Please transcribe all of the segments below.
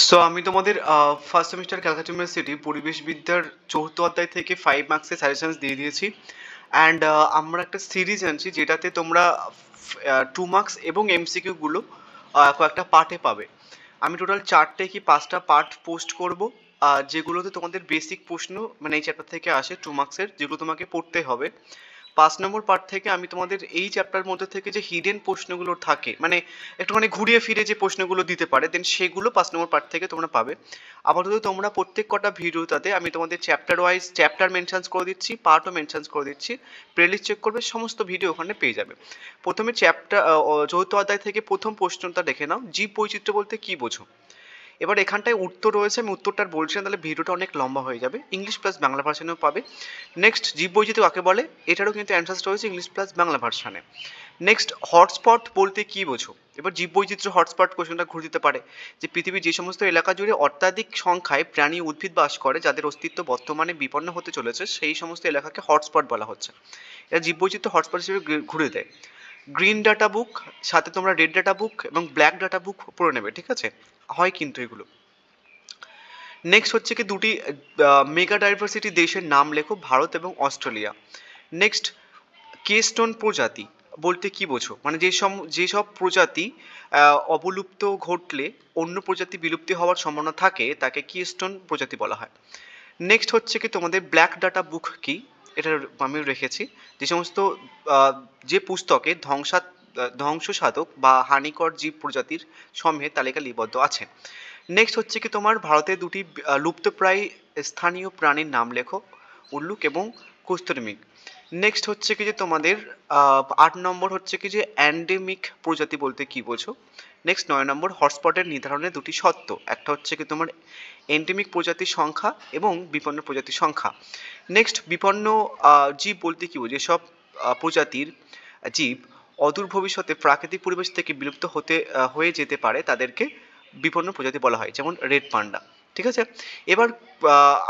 So আমি তোমাদের first semester Calcutta university পরিবেশবিদ্যার চতুর্থ অধ্যায় থেকে 5 মার্কসের সাজেশনস দিয়ে দিয়েছি। অ্যান্ড আমরা একটা সিরিজ আনছি যেটাতে তোমরা 2 মার্কস এবং এমসিকিউগুলো কয়েকটা পার্টে পাবে। আমি টোটাল 4টে কি 5টা পার্ট পোস্ট করব, যেগুলোতে তোমাদের বেসিক প্রশ্ন মানে এই চ্যাপ্টার থেকে আসে 2 মার্কসের, যেগুলো তোমাকে পড়তে হবে। 5 নম্বর পার্ট থেকে আমি তোমাদের এই চ্যাপ্টার মধ্যে থেকে যে হিডেন প্রশ্নগুলো থাকে, মানে একটুখানি ঘুরিয়ে ফিরে যে প্রশ্নগুলো দিতে পারে, দেন সেগুলো 5 নম্বর পার্ট থেকে তোমরা পাবে। আপাতত তোমরা প্রত্যেক কটা ভিডিওটাতে আমি তোমাদের চ্যাপ্টার ওয়াইজ চ্যাপ্টার মেনশনস করে দিচ্ছি, পার্টও মেনশনস করে দিচ্ছি। প্লেলিস্ট চেক করবে, সমস্ত ভিডিও ওখানে পেয়ে যাবে। প্রথমে চতুর্থ অধ্যায় থেকে প্রথম প্রশ্নটা দেখে নাও, জীব বৈচিত্র্য বলতে কি বোঝো। এবার এখানটায় উত্তর রয়েছে, আমি উত্তরটা বলছি না, তাহলে ভিডিওটা অনেক লম্বা হয়ে যাবে। ইংলিশ প্লাস বাংলা ভার্সানেও পাবে। নেক্সট, জীববৈচিত্র্য কাকে বলে, এটারও কিন্তু অ্যান্সার্স রয়েছে ইংলিশ প্লাস বাংলা ভার্সানে। নেক্সট, হটস্পট বলতে কি বোঝো। এবার জীববৈচিত্র্য হটস্পট কোশ্চেনটা ঘুরে দিতে পারে যে পৃথিবীর যে সমস্ত এলাকা জুড়ে অত্যাধিক সংখ্যায় প্রাণী উদ্ভিদ বাস করে, যাদের অস্তিত্ব বর্তমানে বিপন্ন হতে চলেছে, সেই সমস্ত এলাকাকে হটস্পট বলা হচ্ছে। এটা জীববৈচিত্র্য হটস্পট হিসেবে ঘুরে দেয়। গ্রিন ডাটা বুক, সাথে তোমরা রেড ডাটা বুক এবং ব্ল্যাক ডাটা বুক পড়ে নেবে, ঠিক আছে, হয় কিন্তু এগুলো। নেক্সট হচ্ছে কি দুটি মেগা ডাইভার্সিটি দেশের নাম লেখো, ভারত এবং অস্ট্রেলিয়া। নেক্সট, কেস্টোন প্রজাতি বলতে কি বোঝো, মানে যেসব প্রজাতি অবলুপ্ত ঘটলে অন্য প্রজাতি বিলুপ্তি হওয়ার সম্ভাবনা থাকে তাকে কেস্টোন প্রজাতি বলা হয়। নেক্সট হচ্ছে কি তোমাদের ব্ল্যাক ডাটা বুক কি, এটা আমি রেখেছি, যে সমস্ত যে পুস্তকে ধ্বংস সাধক বা হানিকর জীব প্রজাতির সমূহে তালিকা লিপিবদ্ধ আছে। নেক্সট হচ্ছে কি তোমার ভারতের দুটি লুপ্তপ্রায় স্থানীয় প্রাণীর নাম লেখো, উল্লুক এবং কস্তুরমৃগ। নেক্সট হচ্ছে কি যে তোমাদের 8 নম্বর হচ্ছে কি যে অ্যান্ডেমিক প্রজাতি বলতে কি বোঝো। নেক্সট 9 নম্বর, হটস্পটের নির্ধারণে দুটি শর্ত, একটা হচ্ছে কি তোমার এন্ডেমিক প্রজাতির সংখ্যা এবং বিপন্ন প্রজাতির সংখ্যা। নেক্সট, বিপন্ন জীব বলতে কি বোঝো, যেসব প্রজাতির জীব অদূর ভবিষ্যতে প্রাকৃতিক পরিবেশ থেকে বিলুপ্ত হয়ে যেতে পারে তাদেরকে বিপন্ন প্রজাতি বলা হয়, যেমন রেড পান্ডা। ঠিক আছে, এবার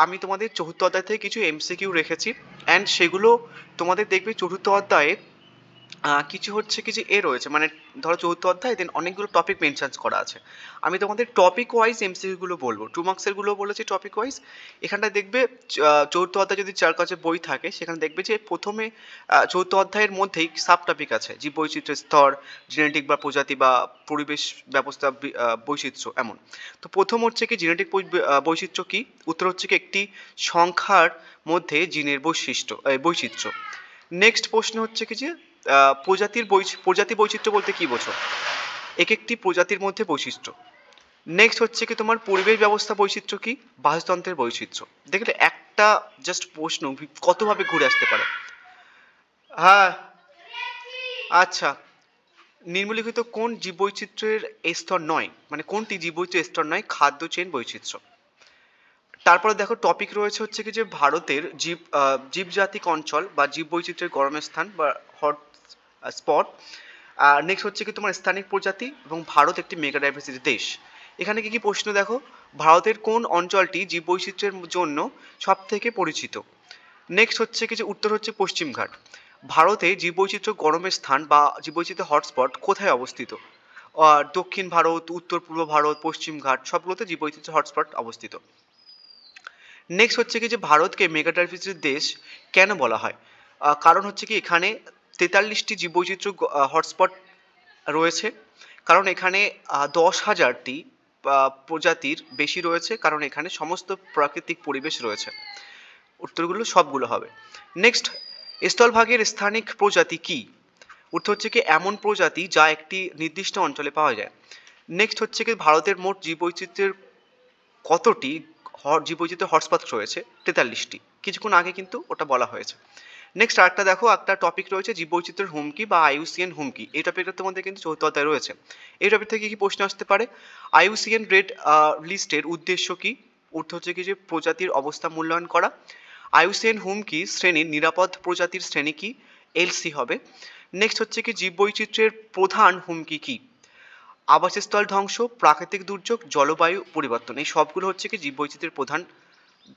আমি তোমাদের চতুর্থ অধ্যায় থেকে কিছু এমসিকিউ রেখেছি, অ্যান্ড সেগুলো তোমাদের দেখবে চতুর্থ অধ্যায়ে কিছু হচ্ছে কি যে রয়েছে, মানে ধরো চতুর্থ অধ্যায় দেন অনেকগুলো টপিক মেনশন করা আছে। আমি তোমাদের টপিক ওয়াইজ এমসিকিউগুলো বলবো, 2 মার্কসের গুলো বলেছি টপিক ওয়াইজ। এখানটায় দেখবে চতুর্থ অধ্যায় যদি চার কাছে বই থাকে, সেখানে দেখবে যে প্রথমে চতুর্থ অধ্যায়ের মধ্যেই সাব টপিক আছে, জীব বৈচিত্র্য স্তর, জেনেটিক বা প্রজাতি বা পরিবেশ ব্যবস্থা বৈচিত্র্য এমন। তো প্রথম হচ্ছে কি জেনেটিক বৈচিত্র্য কি, উত্তর হচ্ছে কি একটি সংখ্যার মধ্যে জিনের বৈচিত্র্য। নেক্সট প্রশ্ন হচ্ছে কি যে প্রজাতি বৈচিত্র্য বলতে কি বোঝো, এক একটি প্রজাতির মধ্যে বৈশিষ্ট্য। নেক্সট হচ্ছে কি তোমার পরিবেশ ব্যবস্থা বৈচিত্র্য কি, বাস্তুতন্ত্রের বৈচিত্র্য। দেখলে একটা জাস্ট প্রশ্ন কতভাবে ঘুরে আসতে পারে। হ্যাঁ, আচ্ছা, নিম্নলিখিত কোন জীববৈচিত্র্যের স্তর নয়, মানে কোনটি জীববৈচিত্র্যের স্তর নয়, খাদ্য চেন বৈচিত্র্য। তারপরে দেখো টপিক রয়েছে হচ্ছে কি যে ভারতের জীবজাতিক অঞ্চল বা জীববৈচিত্র্যের গরম স্থান বা হট স্পট। নেক্সট হচ্ছে কি তোমার স্থানিক প্রজাতি, এবং ভারত একটি মেগা ডাইভার্সিটি দেশ। এখানে কি কি প্রশ্ন দেখো, ভারতের কোন অঞ্চলটি জীববৈচিত্র্যের জন্য সব থেকে পরিচিত। নেক্সট হচ্ছে কি যে উত্তর হচ্ছে পশ্চিমঘাট। ভারতে জীববৈচিত্র্য গরমের স্থান বা জীববৈচিত্র্য হটস্পট কোথায় অবস্থিত। দক্ষিণ ভারত, উত্তর পূর্ব ভারত, পশ্চিমঘাট সবগুলোতে জীববৈচিত্র্য হটস্পট অবস্থিত। নেক্সট হচ্ছে কি যে ভারতকে মেগা ডাইভার্সিটি দেশ কেন বলা হয়, কারণ হচ্ছে কি এখানে 43টি জীববৈচিত্র্য হটস্পট রয়েছে, কারণ এখানে 10,000টি প্রজাতির বেশি রয়েছে, কারণ এখানে সমস্ত প্রাকৃতিক পরিবেশ রয়েছে। উত্তরগুলো সবগুলো হবে। নেক্সট, স্থলভাগের স্থানিক প্রজাতি কি, উত্তর হচ্ছে কি এমন প্রজাতি যা একটি নির্দিষ্ট অঞ্চলে পাওয়া যায়। নেক্সট হচ্ছে কি ভারতের মোট জীববৈচিত্র্যের কতটি জীববৈচিত্র্য হটস্পট রয়েছে, 43টি, কিছুক্ষণ আগে কিন্তু ওটা বলা হয়েছে। নেক্সট আরেকটা দেখো, একটা টপিক রয়েছে জীববৈচিত্র্যের হুমকি বা আইইউসিএন হুমকি, এই টপিকটা তোমাদের কিন্তু চতুর্থ অধ্যায়ে রয়েছে। এই টপিক থেকে কি প্রশ্ন আসতে পারে, আইইউসিএন রেড লিস্টের উদ্দেশ্য কি, উত্তর হচ্ছে কি যে প্রজাতির অবস্থা মূল্যায়ন করা। আইইউসিএন হুমকি শ্রেণীর নিরাপদ প্রজাতির শ্রেণী কি, এলসি হবে। নেক্সট হচ্ছে কি জীববৈচিত্র্যের প্রধান হুমকি কি, আবাসস্থল ধ্বংস, প্রাকৃতিক দুর্যোগ, জলবায়ু পরিবর্তন, এই সবগুলো হচ্ছে কি জীববৈচিত্র্যের প্রধান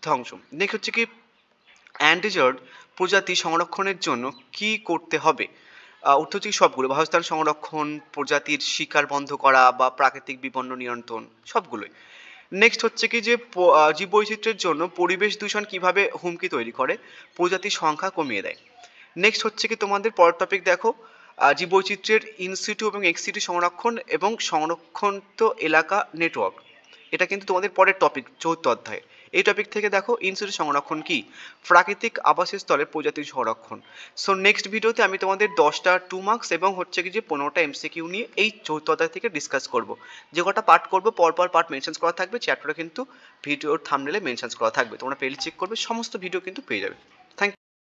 ধ্বংস। নেক্সট হচ্ছে কি এন্ডেঞ্জার্ড প্রজাতি সংরক্ষণের জন্য কি করতে হবে, উত্তর হচ্ছে সবগুলো, বাসস্থান সংরক্ষণ, প্রজাতির শিকার বন্ধ করা বা প্রাকৃতিক বিপন্ন নিয়ন্ত্রণ, সবগুলোই। নেক্সট হচ্ছে কি যে জীববৈচিত্র্যের জন্য পরিবেশ দূষণ কিভাবে হুমকি তৈরি করে, প্রজাতির সংখ্যা কমিয়ে দেয়। নেক্সট হচ্ছে কি তোমাদের পরের টপিক দেখো, জীববৈচিত্র্যের ইনসিটু এবং এক্সিটু সংরক্ষণ এবং সংরক্ষিত এলাকা নেটওয়ার্ক। এটা কিন্তু তোমাদের পরের টপিক 4th অধ্যায়। এই টপিক থেকে দেখো ইনসিটু সংরক্ষণ কি, প্রাকৃতিক আবাসস্থলের প্রজাতির সংরক্ষণ। সো নেক্সট ভিডিওতে আমি তোমাদের 10টা 2 মার্কস এবং হচ্ছে কি যে 15টা এমসিকিউ নিয়ে এই 4th অধ্যায় থেকে ডিসকাস করব। যে কটা পার্ট করবো পরপর পার্ট মেনশন করা থাকবে, চ্যাপ্টারে কিন্তু ভিডিওর থাম্বনেলে মেনশন করা থাকবে, তোমরা পেলে চেক করবে, সমস্ত ভিডিও কিন্তু পেয়ে যাবে।